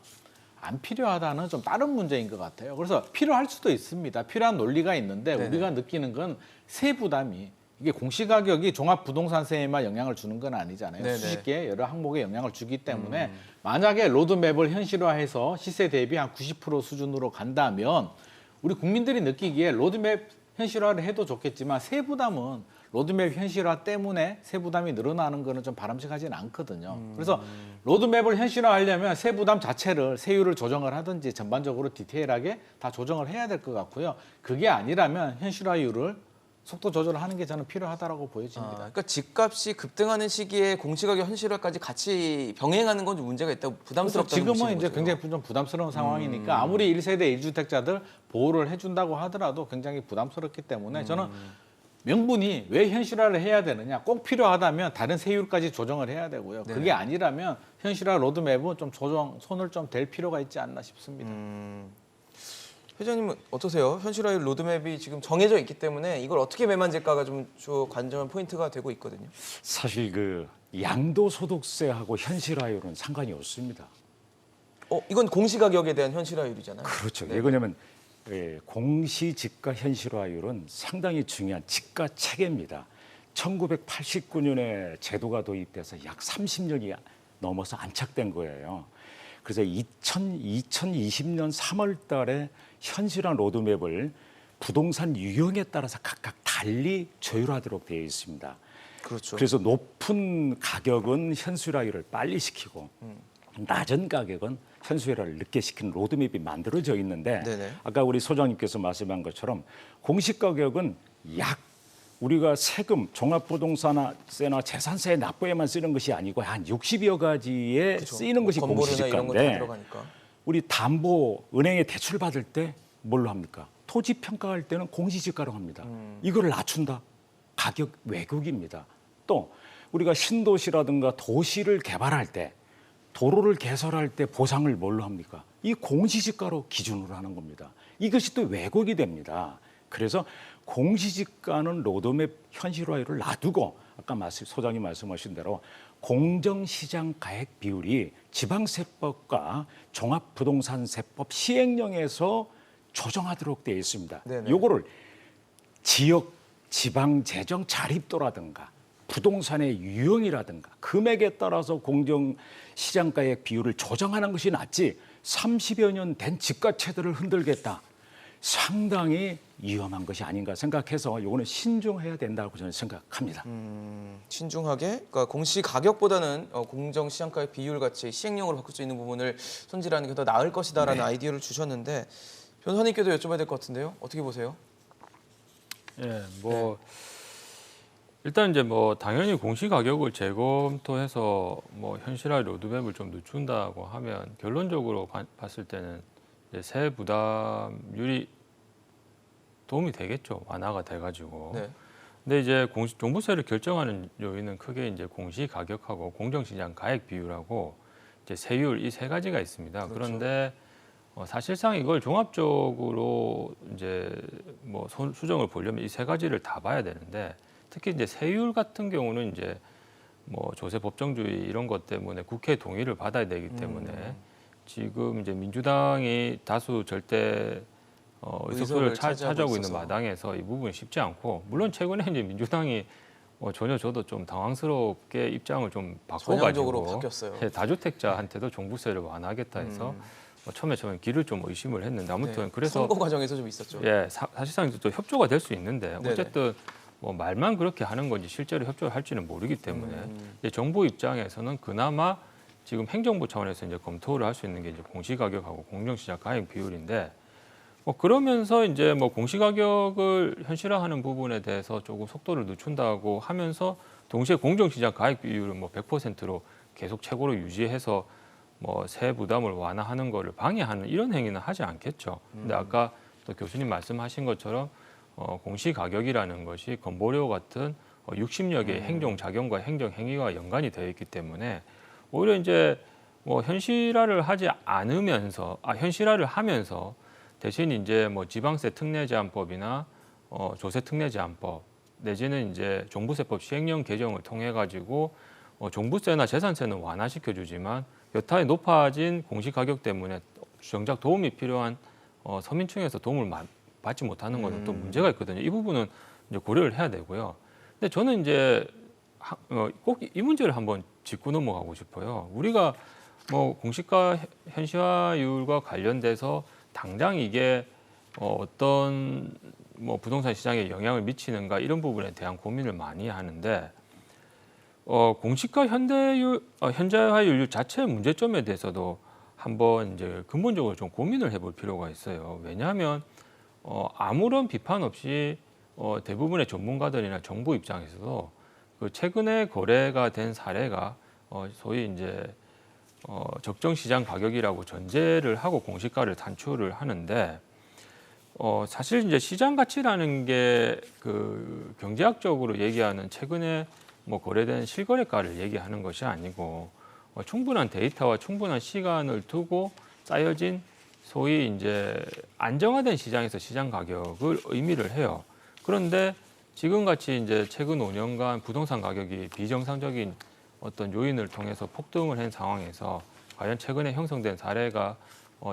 안 필요하다는 좀 다른 문제인 것 같아요. 그래서 필요할 수도 있습니다. 필요한 논리가 있는데 네네. 우리가 느끼는 건 세 부담이 이게 공시가격이 종합부동산세에만 영향을 주는 건 아니잖아요. 네네. 수십 개 여러 항목에 영향을 주기 때문에 만약에 로드맵을 현실화해서 시세 대비 한 90% 수준으로 간다면 우리 국민들이 느끼기에 로드맵 현실화를 해도 좋겠지만 세 부담은 로드맵 현실화 때문에 세 부담이 늘어나는 거는 좀 바람직하지는 않거든요. 그래서 로드맵을 현실화하려면 세 부담 자체를 세율을 조정을 하든지 전반적으로 디테일하게 다 조정을 해야 될 것 같고요. 그게 아니라면 현실화율을 속도 조절을 하는 게 저는 필요하다라고 보여집니다. 그러니까 집값이 급등하는 시기에 공시가격 현실화까지 같이 병행하는 건 좀 문제가 있다고 부담스럽다는 지금은 것인 이제 거죠. 굉장히 좀 부담스러운 상황이니까 아무리 1세대 1주택자들 보호를 해준다고 하더라도 굉장히 부담스럽기 때문에 저는 명분이 왜 현실화를 해야 되느냐, 꼭 필요하다면 다른 세율까지 조정을 해야 되고요. 네. 그게 아니라면 현실화 로드맵은 좀 손을 좀 댈 필요가 있지 않나 싶습니다. 회장님은 어떠세요? 현실화율 로드맵이 지금 정해져 있기 때문에 이걸 어떻게 매만질까가 좀 관전 포인트가 되고 있거든요. 사실 그 양도소득세하고 현실화율은 상관이 없습니다. 이건 공시가격에 대한 현실화율이잖아요. 그렇죠. 네. 왜 그러냐면 공시지가 현실화율은 상당히 중요한 지가 체계입니다. 1989년에 제도가 도입돼서 약 30년이 넘어서 안착된 거예요. 그래서 2020년 3월 달에 현실화 로드맵을 부동산 유형에 따라서 각각 달리 조율하도록 되어 있습니다. 그렇죠. 그래서 높은 가격은 현실화율을 빨리 시키고 낮은 가격은 현실화를 늦게 시키는 로드맵이 만들어져 있는데 네네. 아까 우리 소장님께서 말씀한 것처럼 공시가격은 약 우리가 세금, 종합부동산세나 재산세 납부에만 쓰는 것이 아니고 한 60여 가지에 그쵸. 쓰이는 것이 건보료나 이런 거 다 공시지가인데 들어가니까. 우리 담보 은행에 대출 받을 때 뭘로 합니까? 토지 평가할 때는 공시지가로 합니다. 이거를 낮춘다? 가격 왜곡입니다. 또 우리가 신도시라든가 도시를 개발할 때 도로를 개설할 때 보상을 뭘로 합니까? 이 공시지가로 기준으로 하는 겁니다. 이것이 또 왜곡이 됩니다. 그래서 공시지가는 로드맵 현실화를 놔두고 아까 소장님 말씀하신 대로 공정시장 가액 비율이 지방세법과 종합부동산세법 시행령에서 조정하도록 되어 있습니다. 네네. 요거를 지역 지방재정 자립도라든가 부동산의 유형이라든가 금액에 따라서 공정시장가액 비율을 조정하는 것이 낫지 30여 년 된 집값체들을 흔들겠다. 상당히 위험한 것이 아닌가 생각해서 이거는 신중해야 된다고 저는 생각합니다. 신중하게, 그러니까 공시 가격보다는 공정 시장가의 비율 같이 시행령으로 바꿀 수 있는 부분을 손질하는 게 더 나을 것이다라는 아이디어를 주셨는데 변호사님께도 여쭤봐야 될 것 같은데요. 어떻게 보세요? 예, 뭐 일단 이제 뭐 당연히 공시 가격을 재검토해서 뭐 현실화 로드맵을 좀 늦춘다고 하면 결론적으로 봤을 때는 이제 세 부담률이 도움이 되겠죠. 완화가 돼가지고. 네. 근데 이제 종부세를 결정하는 요인은 크게 이제 공시 가격하고 공정시장 가액 비율하고 이제 세율 이 세 가지가 있습니다. 그렇죠. 그런데 사실상 이걸 종합적으로 이제 뭐 수정을 보려면 이 세 가지를 다 봐야 되는데 특히 이제 세율 같은 경우는 이제 뭐 조세 법정주의 이런 것 때문에 국회 동의를 받아야 되기 때문에 지금 이제 민주당이 다수 절대 의석수를 차지하고 있는 있어서. 마당에서 이 부분이 쉽지 않고 물론 최근에 이제 민주당이 전혀 저도 좀 당황스럽게 입장을 좀 전향적으로 바꿔가지고 바뀌었어요. 다주택자한테도 종부세를 완화하겠다 해서 처음에 저는 길을 좀 의심을 했는데 아무튼 네. 그래서 선거 과정에서 좀 있었죠. 예 사실상 또 협조가 될 수 있는데 네네. 어쨌든 뭐 말만 그렇게 하는 건지 실제로 협조를 할지는 모르기 때문에 이제 정부 입장에서는 그나마 지금 행정부 차원에서 이제 검토를 할 수 있는 게 이제 공시가격하고 공정시장 가액 비율인데 뭐 그러면서 이제 뭐 공시가격을 현실화하는 부분에 대해서 조금 속도를 늦춘다고 하면서 동시에 공정시장 가액 비율을 뭐 100%로 계속 최고로 유지해서 뭐 세 부담을 완화하는 거를 방해하는 이런 행위는 하지 않겠죠. 근데 아까 또 교수님 말씀하신 것처럼 공시가격이라는 것이 건보료 같은 60여 개의 행정 작용과 행정 행위와 연관이 되어 있기 때문에 오히려 이제 뭐 현실화를 하지 않으면서 현실화를 하면서 대신 이제 뭐 지방세 특례 제한법이나 조세 특례 제한법 내지는 이제 종부세법 시행령 개정을 통해 가지고 종부세나 재산세는 완화시켜 주지만 여타의 높아진 공시가격 때문에 정작 도움이 필요한 서민층에서 도움을 받지 못하는 것은 또 문제가 있거든요. 이 부분은 이제 고려를 해야 되고요. 근데 저는 이제 꼭 이 문제를 한번 짚고 넘어가고 싶어요. 우리가 뭐 공시가 현실화율과 관련돼서 당장 이게 어떤 뭐 부동산 시장에 영향을 미치는가 이런 부분에 대한 고민을 많이 하는데 공시가 현재화율 자체의 문제점에 대해서도 한번 이제 근본적으로 좀 고민을 해볼 필요가 있어요. 왜냐하면 아무런 비판 없이 대부분의 전문가들이나 정부 입장에서도 그 최근에 거래가 된 사례가 소위 이제 적정 시장 가격이라고 전제를 하고 공시가를 산출을 하는데 사실 이제 시장 가치라는 게 그 경제학적으로 얘기하는 최근에 뭐 거래된 실거래가를 얘기하는 것이 아니고 충분한 데이터와 충분한 시간을 두고 쌓여진 소위 이제 안정화된 시장에서 시장 가격을 의미를 해요. 그런데 지금같이 이제 최근 5년간 부동산 가격이 비정상적인 어떤 요인을 통해서 폭등을 한 상황에서 과연 최근에 형성된 사례가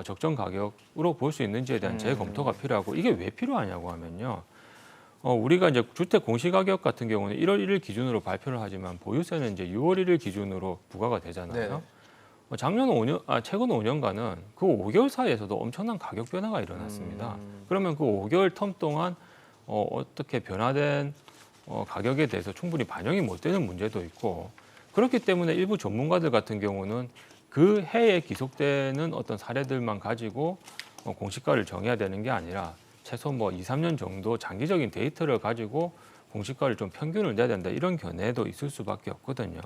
적정 가격으로 볼 수 있는지에 대한 재검토가 필요하고 이게 왜 필요하냐고 하면요. 우리가 이제 주택 공시가격 같은 경우는 1월 1일 기준으로 발표를 하지만 보유세는 이제 6월 1일 기준으로 부과가 되잖아요. 최근 5년간은 그 5개월 사이에서도 엄청난 가격 변화가 일어났습니다. 그러면 그 5개월 텀 동안 어떻게 변화된 가격에 대해서 충분히 반영이 못 되는 문제도 있고 그렇기 때문에 일부 전문가들 같은 경우는 그 해에 기속되는 어떤 사례들만 가지고 공시가를 정해야 되는 게 아니라 최소 뭐 2, 3년 정도 장기적인 데이터를 가지고 공시가를 좀 평균을 내야 된다 이런 견해도 있을 수밖에 없거든요.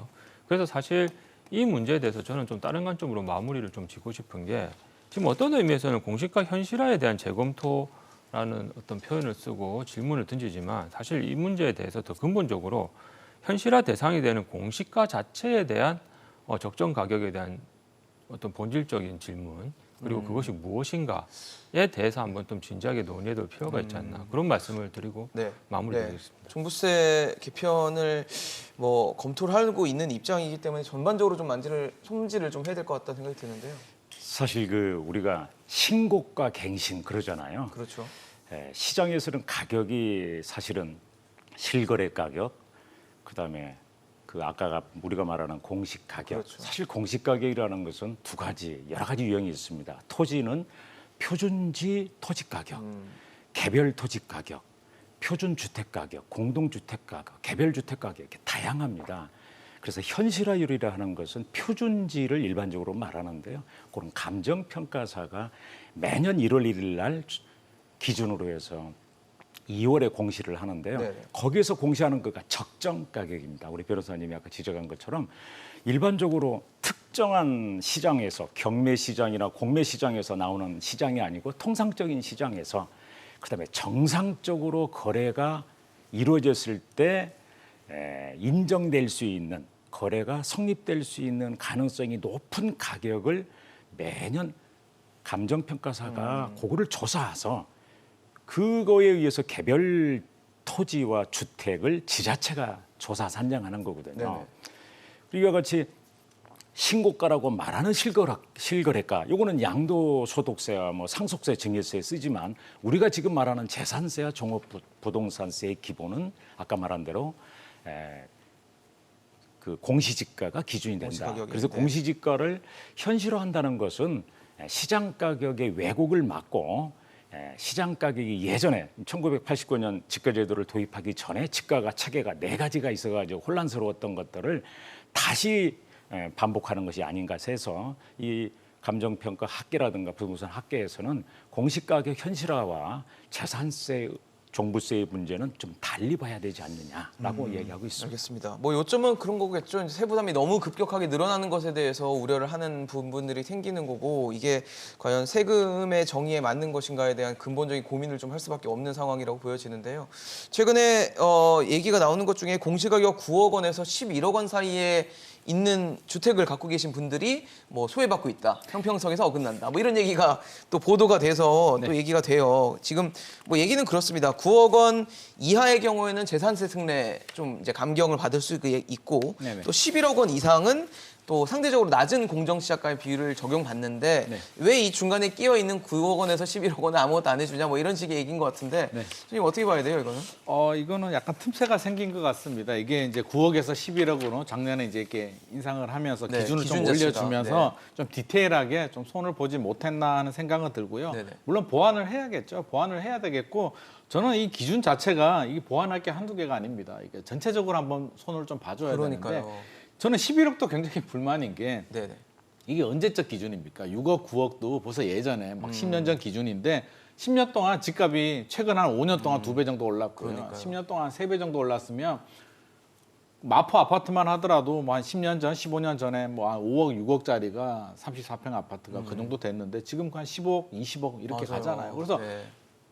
그래서 사실 이 문제에 대해서 저는 좀 다른 관점으로 마무리를 좀 짓고 싶은 게 지금 어떤 의미에서는 공시가 현실화에 대한 재검토라는 어떤 표현을 쓰고 질문을 던지지만 사실 이 문제에 대해서 더 근본적으로 현실화 대상이 되는 공시가 자체에 대한 적정 가격에 대한 어떤 본질적인 질문 그리고 그것이 무엇인가에 대해서 한번 좀 진지하게 논의해볼 필요가 있지 않나 그런 말씀을 드리고 네. 마무리드리겠습니다. 종부세 개편을 뭐 검토를 하고 있는 입장이기 때문에 전반적으로 좀 손질을 좀 해야 될 것 같다는 생각이 드는데요. 사실 그 우리가 신고가 갱신 그러잖아요. 그렇죠. 시장에서는 가격이 사실은 실거래 가격, 그다음에 그 아까 우리가 말하는 공식 가격. 그렇죠. 사실 공식 가격이라는 것은 두 가지 여러 가지 유형이 있습니다. 토지는 표준지 토지 가격, 개별 토지 가격, 표준 주택 가격, 공동 주택 가격, 개별 주택 가격 이렇게 다양합니다. 그래서 현실화율이라 하는 것은 표준지를 일반적으로 말하는데요. 그런 감정평가사가 매년 1월 1일 날 기준으로 해서 2월에 공시를 하는데요. 네네. 거기에서 공시하는 거가 적정 가격입니다. 우리 변호사님이 아까 지적한 것처럼 일반적으로 특정한 시장에서 경매 시장이나 공매 시장에서 나오는 시장이 아니고 통상적인 시장에서 그다음에 정상적으로 거래가 이루어졌을 때 인정될 수 있는 거래가 성립될 수 있는 가능성이 높은 가격을 매년 감정평가사가 그거를 조사해서 그거에 의해서 개별 토지와 주택을 지자체가 조사 산정하는 거거든요. 네네. 이와 같이 신고가라고 말하는 실거래가, 요거는 양도소득세와 뭐 상속세, 증여세에 쓰지만 우리가 지금 말하는 재산세와 종합부동산세의 기본은 아까 말한 대로 그 공시지가가 기준이 된다. 공시가격이, 그래서 네. 공시지가를 현실화한다는 것은 시장 가격의 왜곡을 막고 시장 가격이 예전에 1989년 지가제도를 도입하기 전에 지가가 체계가 네 가지가 있어가지고 혼란스러웠던 것들을 다시 반복하는 것이 아닌가 해서 이 감정평가 학계라든가 부동산 학계에서는 공시가격 현실화와 재산세, 종부세의 문제는 좀 달리 봐야 되지 않느냐라고 얘기하고 있습니다. 알겠습니다. 뭐 요점은 그런 거겠죠. 이제 세부담이 너무 급격하게 늘어나는 것에 대해서 우려를 하는 부분들이 생기는 거고 이게 과연 세금의 정의에 맞는 것인가에 대한 근본적인 고민을 좀 할 수밖에 없는 상황이라고 보여지는데요. 최근에 얘기가 나오는 것 중에 공시가격 9억 원에서 11억 원 사이에 있는 주택을 갖고 계신 분들이 뭐 소외받고 있다, 형평성에서 어긋난다, 뭐 이런 얘기가 또 보도가 돼서 또 얘기가 돼요. 지금 뭐 얘기는 그렇습니다. 9억 원 이하의 경우에는 재산세 특례 좀 이제 감경을 받을 수 있고 네네. 또 11억 원 이상은 또 상대적으로 낮은 공정시작가의 비율을 적용받는데 네. 왜 이 중간에 끼어 있는 9억 원에서 11억 원은 아무것도 안 해주냐 뭐 이런 식의 얘기인 것 같은데 네. 선생님 어떻게 봐야 돼요 이거는? 이거는 약간 틈새가 생긴 것 같습니다. 이게 이제 9억에서 11억으로 작년에 이제 이렇게 인상을 하면서 네, 기준을 좀 기준 자체가. 올려주면서 좀 디테일하게 좀 손을 보지 못했나 하는 생각은 들고요. 네네. 물론 보완을 해야겠죠. 보완을 해야 되겠고 저는 이 기준 자체가 이게 보완할 게 한두 개가 아닙니다. 이게 전체적으로 한번 손을 좀 봐줘야 그러니까요. 되는데 저는 11억도 굉장히 불만인 게 네네. 이게 언제적 기준입니까? 6억, 9억도 벌써 예전에 막 10년 전 기준인데 10년 동안 집값이 최근 한 5년 동안 2배 정도 올랐고요. 그러니까요. 10년 동안 3배 정도 올랐으면 마포 아파트만 하더라도 뭐 한 10년 전, 15년 전에 뭐 한 5억, 6억짜리가 34평 아파트가 그 정도 됐는데 지금 한 15억, 20억 이렇게 맞아요. 가잖아요. 그래서 네.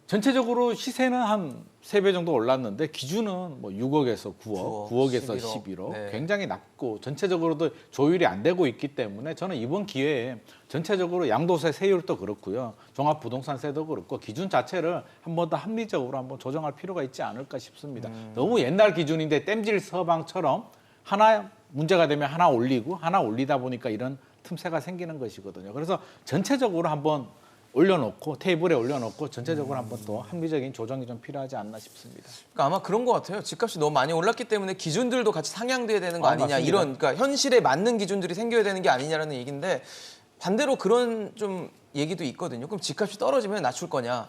전체적으로 시세는 한 3배 정도 올랐는데 기준은 뭐 6억에서 9억, 9억에서 11억. 11억 네. 굉장히 낮고 전체적으로도 조율이 안 되고 있기 때문에 저는 이번 기회에 전체적으로 양도세 세율도 그렇고요. 종합부동산세도 그렇고 기준 자체를 한 번 더 합리적으로 한번 조정할 필요가 있지 않을까 싶습니다. 너무 옛날 기준인데 땜질 서방처럼 하나 문제가 되면 하나 올리고 하나 올리다 보니까 이런 틈새가 생기는 것이거든요. 그래서 전체적으로 한번 올려놓고 테이블에 올려놓고 전체적으로 한번 또 합리적인 조정이 좀 필요하지 않나 싶습니다. 그러니까 아마 그런 것 같아요. 집값이 너무 많이 올랐기 때문에 기준들도 같이 상향돼야 되는 거 아니냐 맞습니다. 이런 그러니까 현실에 맞는 기준들이 생겨야 되는 게 아니냐라는 얘기인데 반대로 그런 좀 얘기도 있거든요. 그럼 집값이 떨어지면 낮출 거냐?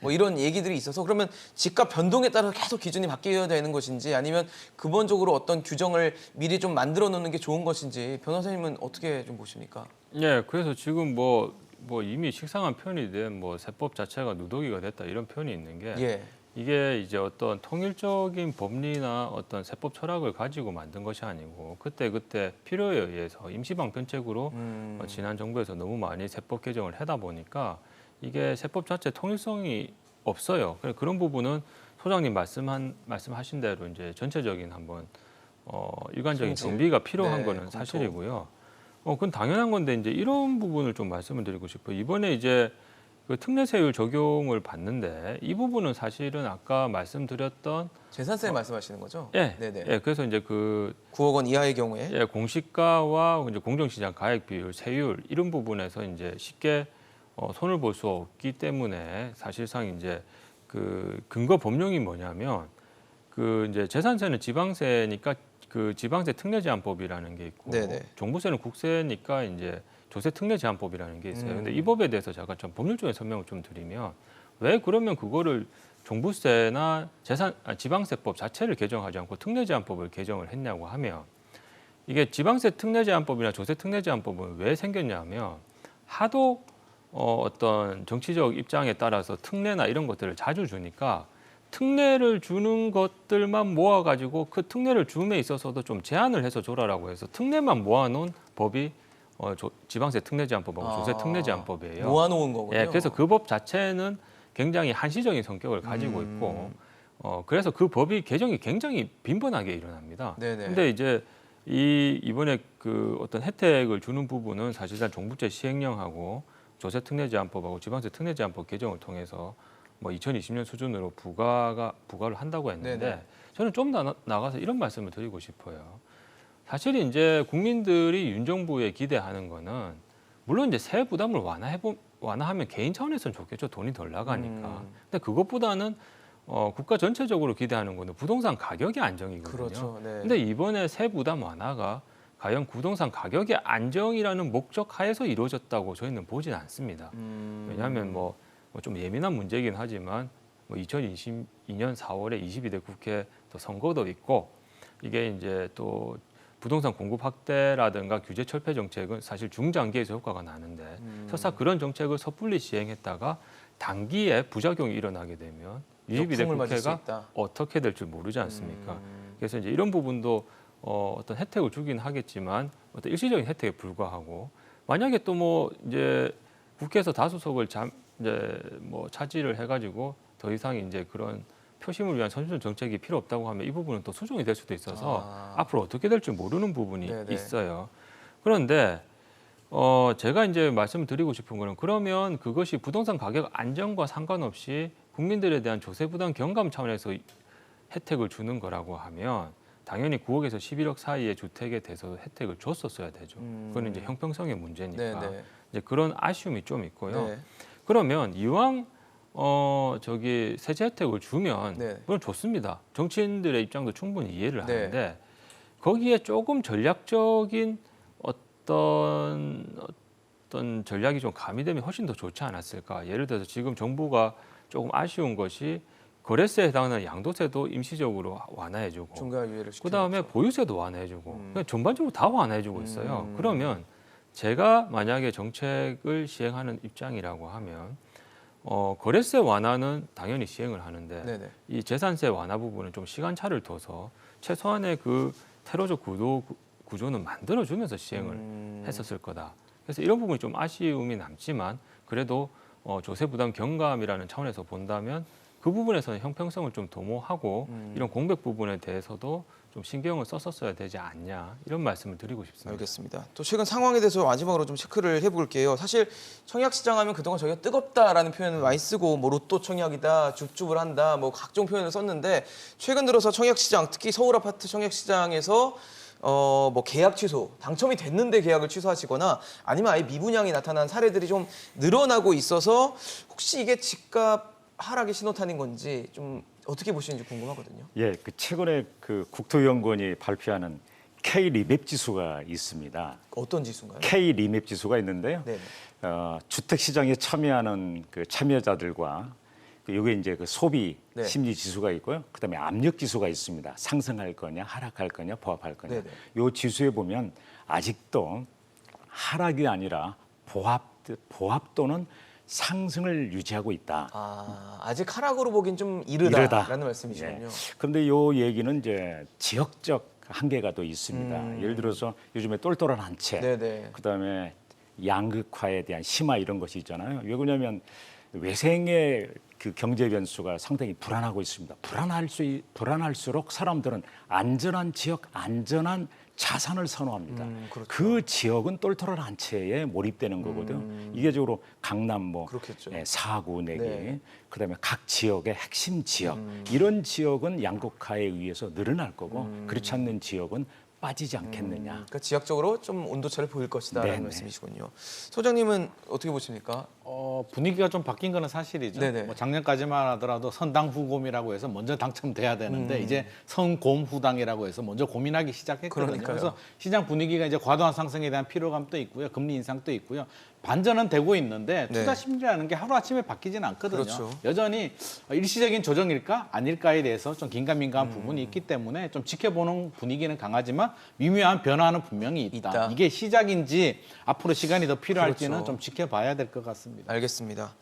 뭐 이런 얘기들이 있어서 그러면 집값 변동에 따라서 계속 기준이 바뀌어야 되는 것인지 아니면 근본적으로 어떤 규정을 미리 좀 만들어 놓는 게 좋은 것인지 변호사님은 어떻게 좀 보십니까? 예, 그래서 지금 뭐 이미 식상한 표현이든 뭐 세법 자체가 누더기가 됐다 이런 표현이 있는 게 예. 이게 이제 어떤 통일적인 법리나 어떤 세법 철학을 가지고 만든 것이 아니고 그때 필요에 의해서 임시방편책으로 지난 정부에서 너무 많이 세법 개정을 하다 보니까 이게 세법 자체 통일성이 없어요. 그래서 그런 부분은 소장님 말씀하신 대로 이제 전체적인 한번 일관적인 손질. 정비가 필요한 네, 거는 검토. 사실이고요. 그건 당연한 건데 이제 이런 부분을 좀 말씀을 드리고 싶어요. 이번에 이제 그 특례세율 적용을 받는데 이 부분은 사실은 아까 말씀드렸던 재산세 말씀하시는 거죠? 예, 네네. 예, 그래서 이제 그 9억 원 이하의 경우에 예, 공시가와 이제 공정시장 가액 비율, 세율 이런 부분에서 이제 쉽게 손을 볼 수 없기 때문에 사실상 이제 그 근거 법령이 뭐냐면 그 이제 재산세는 지방세니까 그 지방세 특례제한법이라는 게 있고 네네. 종부세는 국세니까 이제 조세 특례제한법이라는 게 있어요. 근데 이 법에 대해서 제가 좀 법률적인 설명을 좀 드리면 왜 그러면 그거를 종부세나 지방세법 자체를 개정하지 않고 특례제한법을 개정을 했냐고 하면 이게 지방세 특례제한법이나 조세 특례제한법은 왜 생겼냐면 하도 어떤 정치적 입장에 따라서 특례나 이런 것들을 자주 주니까 특례를 주는 것들만 모아가지고 그 특례를 줌에 있어서도 좀 제한을 해서 줘라라고 해서 특례만 모아놓은 법이 지방세 특례제한법하고 조세 특례제한법이에요. 모아놓은 거군요. 예, 그래서 그 법 자체는 굉장히 한시적인 성격을 가지고 있고 그래서 그 법이 개정이 굉장히 빈번하게 일어납니다. 네네. 근데 이제 이번에 그 어떤 혜택을 주는 부분은 사실상 종부세 시행령하고 조세 특례제한법하고 지방세 특례제한법 개정을 통해서 뭐 2020년 수준으로 부과를 한다고 했는데 네네. 저는 좀 나가서 이런 말씀을 드리고 싶어요. 사실 이제 국민들이 윤 정부에 기대하는 거는 물론 이제 세후 부담을 완화하면 개인 차원에서는 좋겠죠. 돈이 덜 나가니까. 근데 그것보다는 국가 전체적으로 기대하는 거는 부동산 가격의 안정이거든요. 그렇죠. 네. 근데 이번에 세 부담 완화가 과연 부동산 가격의 안정이라는 목적 하에서 이루어졌다고 저희는 보진 않습니다. 왜냐하면 뭐 좀 예민한 문제이긴 하지만 뭐 2022년 4월에 22대 국회 또 선거도 있고 이게 이제 또 부동산 공급 확대라든가 규제 철폐 정책은 사실 중장기에서 효과가 나는데 설사 그런 정책을 섣불리 시행했다가 단기에 부작용이 일어나게 되면 22대 역풍을 맞을 수 국회가 있다. 어떻게 될 줄 모르지 않습니까? 그래서 이제 이런 부분도 어떤 혜택을 주긴 하겠지만 어떤 일시적인 혜택에 불과하고 만약에 또 뭐 이제 국회에서 다수석을 이제 뭐 차지를 해가지고 더 이상 이제 그런 표심을 위한 선순 정책이 필요 없다고 하면 이 부분은 또 수정이 될 수도 있어서 앞으로 어떻게 될지 모르는 부분이 네네. 있어요. 그런데 제가 이제 말씀드리고 싶은 거는 그러면 그것이 부동산 가격 안정과 상관없이 국민들에 대한 조세 부담 경감 차원에서 혜택을 주는 거라고 하면 당연히 9억에서 11억 사이의 주택에 대해서 혜택을 줬었어야 되죠. 그건 이제 형평성의 문제니까 네네. 이제 그런 아쉬움이 좀 있고요. 네. 그러면 이왕 세제 혜택을 주면 네. 물론 좋습니다. 정치인들의 입장도 충분히 이해를 네. 하는데 거기에 조금 전략적인 어떤 전략이 좀 가미되면 훨씬 더 좋지 않았을까. 예를 들어서 지금 정부가 조금 아쉬운 것이 거래세에 해당하는 양도세도 임시적으로 완화해주고 중과 유예를 시키는 그다음에 거죠. 보유세도 완화해주고 그냥 전반적으로 다 완화해주고 있어요. 그러면 제가 만약에 정책을 시행하는 입장이라고 하면 거래세 완화는 당연히 시행을 하는데 네네. 이 재산세 완화 부분은 좀 시간차를 둬서 최소한의 그 테러적 구조는 만들어주면서 시행을 했었을 거다. 그래서 이런 부분이 좀 아쉬움이 남지만 그래도 조세 부담 경감이라는 차원에서 본다면 그 부분에서는 형평성을 좀 도모하고 이런 공백 부분에 대해서도 좀 신경을 썼었어야 되지 않냐 이런 말씀을 드리고 싶습니다. 알겠습니다. 또 최근 상황에 대해서 마지막으로 좀 체크를 해볼게요. 사실 청약시장 하면 그동안 저희가 뜨겁다라는 표현을 많이 쓰고 뭐 로또 청약이다, 줍줍을 한다, 뭐 각종 표현을 썼는데 최근 들어서 청약시장, 특히 서울 아파트 청약시장에서 뭐 계약 취소, 당첨이 됐는데 계약을 취소하시거나 아니면 아예 미분양이 나타난 사례들이 좀 늘어나고 있어서 혹시 이게 집값 하락의 신호탄인 건지 좀 어떻게 보시는지 궁금하거든요. 예, 그 최근에 그 국토연구원이 발표하는 K 리맵 지수가 있습니다. 어떤 지수인가요? K 리맵 지수가 있는데요. 네. 주택 시장에 참여하는 그 참여자들과 이게 이제 그 소비 네. 심리 지수가 있고요. 그다음에 압력 지수가 있습니다. 상승할 거냐, 하락할 거냐, 보합할 거냐. 네네. 요 지수에 보면 아직도 하락이 아니라 보합 또는 상승을 유지하고 있다. 아직 하락으로 보긴 좀 이르다라는 말씀이시군요. 예. 그런데 이 얘기는 이제 지역적 한계가 또 있습니다. 예를 들어서 요즘에 똘똘한 한 채, 네네. 그다음에 양극화에 대한 심화 이런 것이 있잖아요. 왜 그러냐면 외생의 그 경제 변수가 상당히 불안하고 있습니다. 불안할수록 사람들은 안전한 지역, 안전한 자산을 선호합니다. 그렇죠. 그 지역은 똘똘한 한 채에 몰입되는 거거든요. 이계적으로 강남 뭐 그렇겠죠. 사구 내기, 네. 그다음에 각 지역의 핵심 지역 이런 지역은 양극화에 의해서 늘어날 거고 그렇지 않는 지역은 빠지지 않겠느냐. 그러니까 지역적으로 좀 온도차를 보일 것이다라는 네네. 말씀이시군요. 소장님은 어떻게 보십니까? 분위기가 좀 바뀐 거는 사실이죠. 네네. 뭐 작년까지만 하더라도 선당 후곰이라고 해서 먼저 당첨돼야 되는데 이제 선곰 후당이라고 해서 먼저 고민하기 시작했거든요. 그러니까요. 그래서 시장 분위기가 이제 과도한 상승에 대한 피로감도 있고요, 금리 인상도 있고요. 반전은 되고 있는데 투자 네. 심리라는 게 하루 아침에 바뀌지는 않거든요. 그렇죠. 여전히 일시적인 조정일까 아닐까에 대해서 좀 긴가민가한 부분이 있기 때문에 좀 지켜보는 분위기는 강하지만 미묘한 변화는 분명히 있다. 이게 시작인지 앞으로 시간이 더 필요할지는 그렇죠. 좀 지켜봐야 될 것 같습니다. 알겠습니다.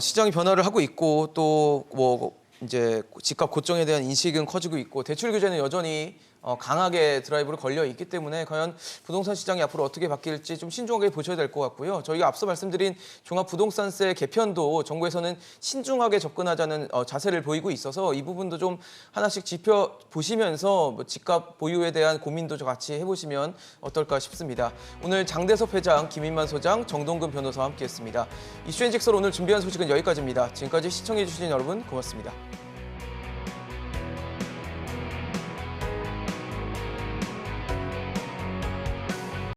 시장이 변화를 하고 있고 또 뭐 이제 집값 고정에 대한 인식은 커지고 있고 대출 규제는 여전히 강하게 드라이브를 걸려 있기 때문에 과연 부동산 시장이 앞으로 어떻게 바뀔지 좀 신중하게 보셔야 될 것 같고요. 저희가 앞서 말씀드린 종합부동산세 개편도 정부에서는 신중하게 접근하자는 자세를 보이고 있어서 이 부분도 좀 하나씩 지켜보시면서 뭐 집값 보유에 대한 고민도 같이 해보시면 어떨까 싶습니다. 오늘 장대섭 회장, 김인만 소장, 정동근 변호사와 함께했습니다. 이슈앤직설 오늘 준비한 소식은 여기까지입니다. 지금까지 시청해주신 여러분 고맙습니다.